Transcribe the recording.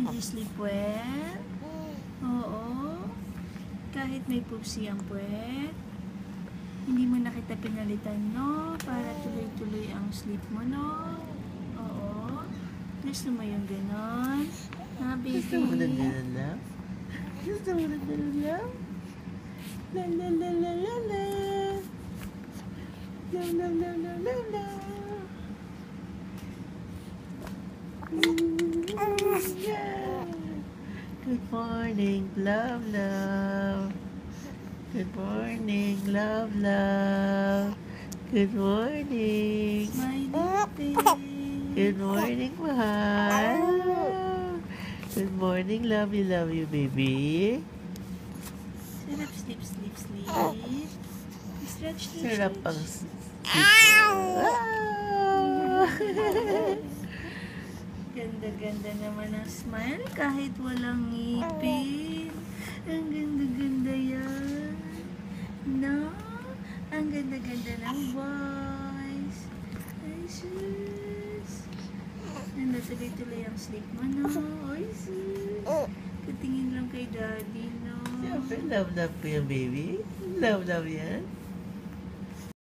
Did you sleep well? Oo. Kahit may pupsi ang puwet. Hindi mo na kita pinalitan, no? Para tuloy-tuloy ang sleep mo, no? Oo. Gusto mo yung ganon? Ha, baby? Gusto mo ng ganon lang? Gusto mo ng ganon lang? La la la la la la. La la la la la la. Yeah. Good morning, love, love. Good morning, love, love. Good morning. Smiley face. Good morning, mahal. Good morning, love you, baby. Sarap sleep, sleep, sleep. Stretch, stretch, Sarap stretch. ang sleep. Ganda-ganda naman ang smile kahit walang ngipin. Ang ganda-ganda yan. No? Ang ganda-ganda ng voice. Ay, sus. Tuloy-tuloy ang sleep mo, no? Ay, sus. Katingin lang kay daddy, no? Siyempre, love po yan, baby. Love yan.